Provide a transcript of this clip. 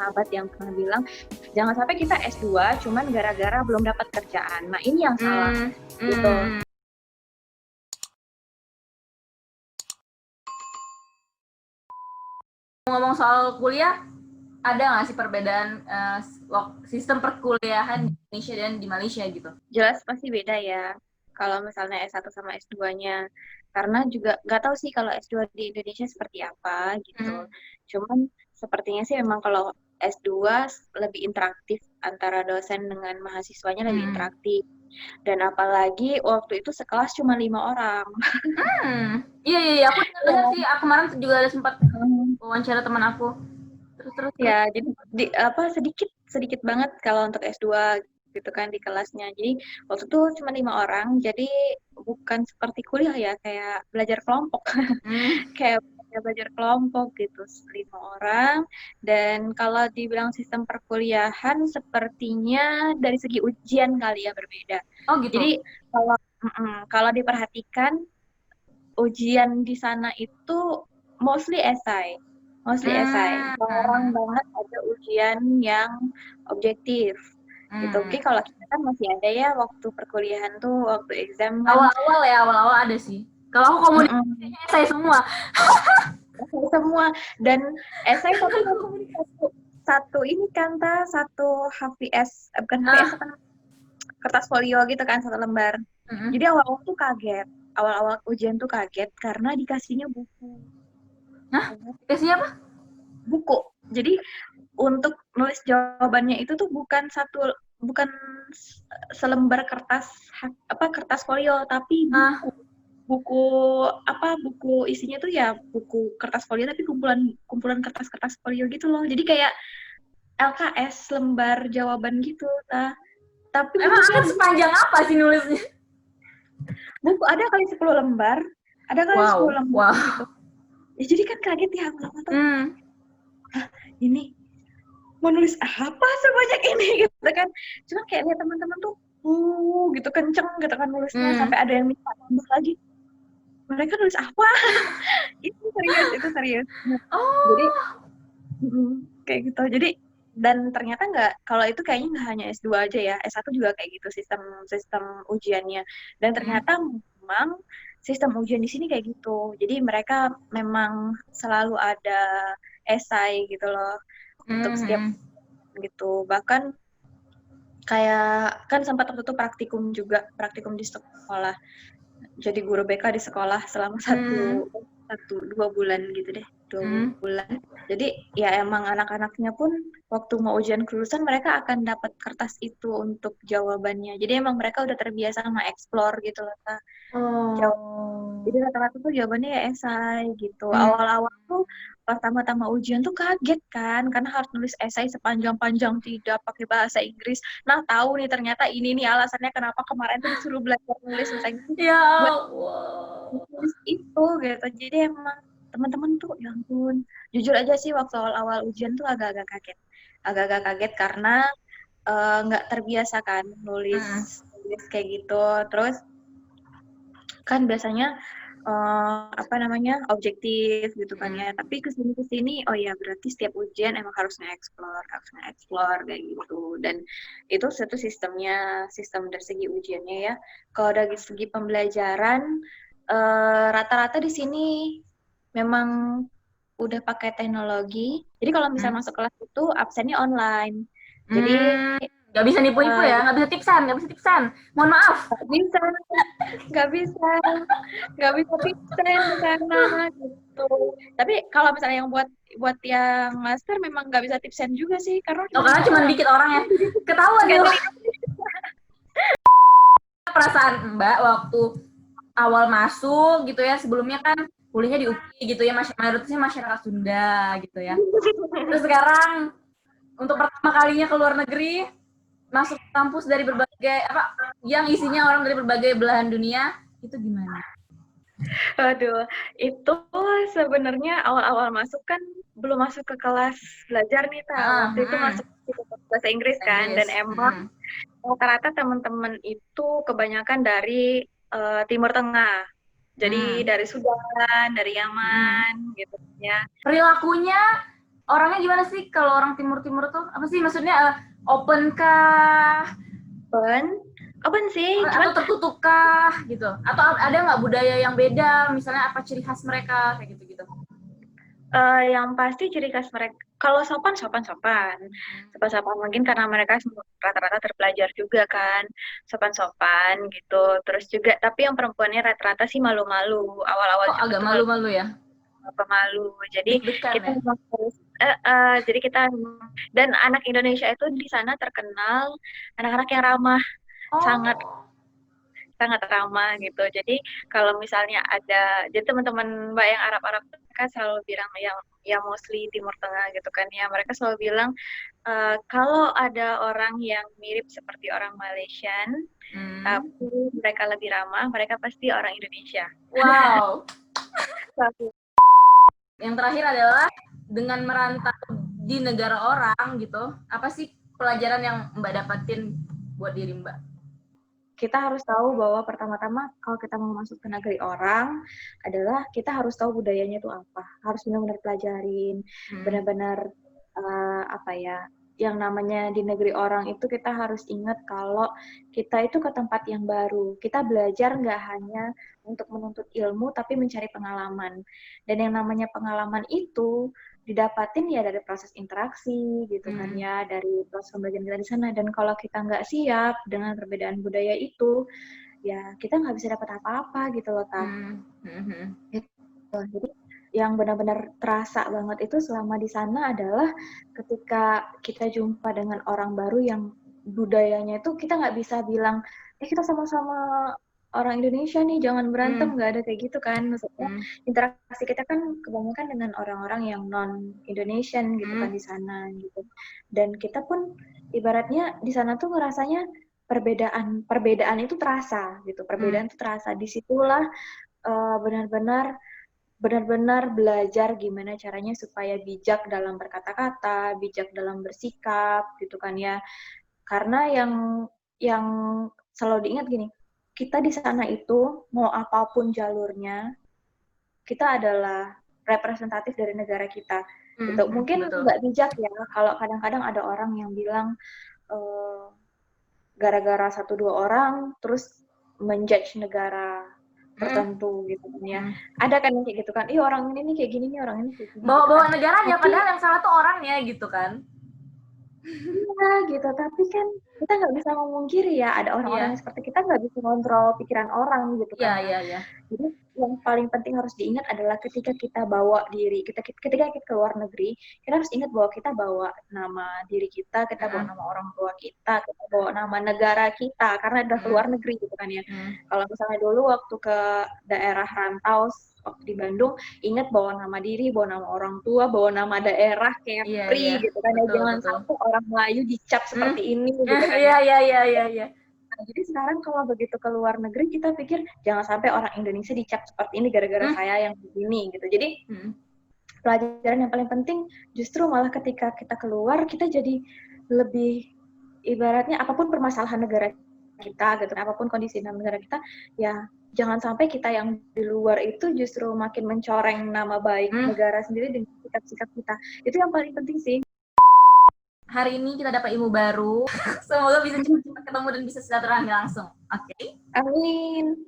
sahabat yang pernah bilang, jangan sampai kita S2 cuman gara-gara belum dapat kerjaan. Nah ini yang salah gitu. Ngomong soal kuliah, ada nggak sih perbedaan sistem perkuliahan di Indonesia dan di Malaysia gitu? Jelas pasti beda ya. Kalau misalnya S1 sama S2-nya. Karena juga nggak tahu sih kalau S2 di Indonesia seperti apa gitu. Cuman sepertinya sih memang kalau S2 lebih interaktif antara dosen dengan mahasiswanya lebih interaktif. Dan apalagi waktu itu sekelas cuma 5 orang. Iya, aku dengar sih. Aku kemarin juga ada sempat wawancara teman aku. Terus. Ya, jadi sedikit banget kalau untuk S2 gitu kan di kelasnya. Jadi waktu itu cuma 5 orang, jadi bukan seperti kuliah ya, kayak belajar kelompok. Kayak belajar kelompok gitu, 5 orang. Dan kalau dibilang sistem perkuliahan, sepertinya dari segi ujian kali ya berbeda. Oh gitu. Jadi kalau diperhatikan, ujian di sana itu mostly esai. Jarang banget ada ujian yang objektif. Gitu. Oke, kalau kita kan masih ada ya waktu perkuliahan tuh, waktu exam kan. Awal-awal ada sih. Kalau aku komunikasi esai semua. Esai semua. Dan esai tapi satu ini kan, satu HVS, bukan HVS apa namanya? Kertas folio gitu kan, satu lembar. Jadi awal-awal tuh kaget. Awal-awal ujian tuh kaget karena dikasihnya buku. Hah? Dikasih apa? Buku. Jadi untuk nulis jawabannya itu tuh bukan selembar kertas folio, tapi buku isinya tuh ya buku kertas folio tapi kumpulan kertas folio gitu loh. Jadi kayak LKS lembar jawaban gitu. Tapi emang akan sepanjang apa sih nulisnya? Buku ada kali 10 lembar. Ada kali 10 lembar gitu. Ya, jadi kan kaget ya lama tuh. Ini mau nulis apa sebanyak ini gitu kan. Cuma kayak lihat teman-teman tuh gitu kenceng gitu kan nulisnya sampai ada yang minta tambah lagi. Mereka nulis apa? Itu serius. Jadi kayak gitu. Jadi dan ternyata kalau itu kayaknya nggak hanya S2 aja ya, S1 juga kayak gitu sistem ujiannya. Dan ternyata memang sistem ujian di sini kayak gitu. Jadi mereka memang selalu ada esai gitu loh untuk setiap gitu. Bahkan kayak kan sempat waktu itu praktikum di sekolah. Jadi guru BK di sekolah selama 2 bulan gitu deh, 2 bulan. Jadi ya emang anak-anaknya pun waktu mau ujian kelulusan mereka akan dapat kertas itu untuk jawabannya. Jadi emang mereka udah terbiasa sama explore gitu loh, Kak. Jadi rata-rata tuh jawabannya ya esai gitu. Awal-awal tuh pertama-tama ujian tuh kaget kan, karena harus nulis esai sepanjang-panjang tidak pakai bahasa Inggris. Nah tahu nih ternyata ini nih alasannya kenapa kemarin tuh disuruh belajar nulis bahasa Inggris. Ya buat nulis itu gitu. Jadi emang teman-teman tuh ya ampun. Jujur aja sih waktu awal-awal ujian tuh agak-agak kaget karena nggak terbiasa kan nulis kayak gitu. Terus kan biasanya objektif gitu kan ya, tapi kesini oh ya berarti setiap ujian emang harus nge-explore kayak gitu. Dan itu satu sistem dari segi ujiannya ya. Kalau dari segi pembelajaran rata-rata di sini memang udah pakai teknologi. Jadi kalau misalnya masuk kelas itu absennya online. Jadi nggak bisa nipu-nipu ya, nggak bisa tipsan. Mohon maaf. Nggak bisa tipsen di sana gitu. Tapi kalau misalnya yang buat yang master memang nggak bisa tipsen juga sih, karena cuma dikit orang ya. Ketahuan ya. Perasaan Mbak waktu awal masuk gitu ya, sebelumnya kan kuliahnya di UPI gitu ya, mayoritasnya masyarakat Sunda gitu ya. Terus sekarang untuk pertama kalinya ke luar negeri, masuk kampus dari berbagai yang isinya orang dari berbagai belahan dunia, itu gimana? Waduh, itu sebenarnya awal-awal masuk kan belum masuk ke kelas belajar nih, waktu itu masuk ke kelas bahasa Inggris kan, dan emang rata-rata teman-teman itu kebanyakan dari Timur Tengah. Jadi dari Sudan, dari Yaman gitu ya. Perilakunya orangnya gimana sih kalau orang timur-timur tuh? Apa sih maksudnya, open kah? Open sih, Atau tertutup kah gitu? Atau ada nggak budaya yang beda? Misalnya apa ciri khas mereka kayak gitu-gitu? Yang pasti ciri khas mereka, kalau sopan mungkin karena mereka rata-rata terpelajar juga kan, sopan gitu. Terus juga, tapi yang perempuannya rata-rata sih malu-malu, awal-awal juga agak tuh malu-malu ya? pemalu. Jadi Deg-degan kita ya? memang harus, jadi kita, dan anak Indonesia itu di sana terkenal anak-anak yang ramah, sangat sangat ramah gitu. Jadi kalau misalnya ada, jadi teman-teman Mbak yang Arab-Arab mereka selalu bilang, yang mostly Timur Tengah gitu kan ya, mereka selalu bilang kalau ada orang yang mirip seperti orang Malaysian, tapi mereka lebih ramah, mereka pasti orang Indonesia. Wow. Yang terakhir adalah dengan merantau di negara orang gitu, apa sih pelajaran yang Mbak dapatin buat diri Mbak? Kita harus tahu bahwa pertama-tama kalau kita mau masuk ke negeri orang adalah kita harus tahu budayanya itu apa. Harus benar-benar pelajarin, benar-benar yang namanya di negeri orang itu kita harus ingat kalau kita itu ke tempat yang baru. Kita belajar nggak hanya untuk menuntut ilmu, tapi mencari pengalaman. Dan yang namanya pengalaman itu didapatin ya dari proses interaksi gitu kan ya, dari proses pembelajaran kita di sana. Dan kalau kita nggak siap dengan perbedaan budaya itu, ya kita nggak bisa dapat apa-apa gitu loh, Tah. Jadi yang benar-benar terasa banget itu selama di sana adalah ketika kita jumpa dengan orang baru yang budayanya itu kita nggak bisa bilang, kita sama-sama orang Indonesia nih, jangan berantem, nggak ada kayak gitu kan. Maksudnya interaksi kita kan kebanyakan dengan orang-orang yang non-Indonesian gitu kan di sana gitu. Dan kita pun ibaratnya di sana tuh ngerasanya perbedaan itu terasa gitu. Perbedaan itu terasa. Disitulah benar-benar belajar gimana caranya supaya bijak dalam berkata-kata, bijak dalam bersikap gitu kan ya. Karena yang selalu diingat gini, kita di sana itu mau apapun jalurnya, kita adalah representatif dari negara kita. Gitu. Mungkin nggak bijak ya kalau kadang-kadang ada orang yang bilang gara-gara 1-2 orang terus menjudge negara tertentu gitu kan ya. Ada kan yang kayak gitu kan, orang ini nih kayak gini nih, orang ini kayak gini. Bawa-bawa gitu kan. Negaranya, padahal yang salah tuh orangnya gitu kan. Iya gitu, tapi kan kita nggak bisa memungkiri ya, ada orang-orang yang seperti kita nggak bisa kontrol pikiran orang gitu kan. Iya. Jadi yang paling penting harus diingat adalah ketika kita bawa diri, ketika kita keluar negeri, kita harus ingat bahwa kita bawa nama diri kita bawa nama orang tua kita bawa nama negara kita, karena udah keluar negeri gitu kan ya. Kalau misalnya dulu waktu ke daerah rantau, waktu di Bandung, ingat bawa nama diri, bawa nama orang tua, bawa nama daerah, kayak free gitu kan ya. Jangan sampai orang Melayu dicap seperti ini gitu kan. Iya. Nah, jadi sekarang kalau begitu ke luar negeri, kita pikir jangan sampai orang Indonesia dicap seperti ini gara-gara saya yang begini gitu. Jadi pelajaran yang paling penting justru malah ketika kita keluar, kita jadi lebih, ibaratnya apapun permasalahan negara kita gitu, apapun kondisi negara kita, ya jangan sampai kita yang di luar itu justru makin mencoreng nama baik negara sendiri dengan sikap-sikap kita. Itu yang paling penting sih. Hari ini kita dapat ilmu baru. Semoga bisa cepat-cepat ketemu dan bisa silaturahmi langsung. Oke? Amin.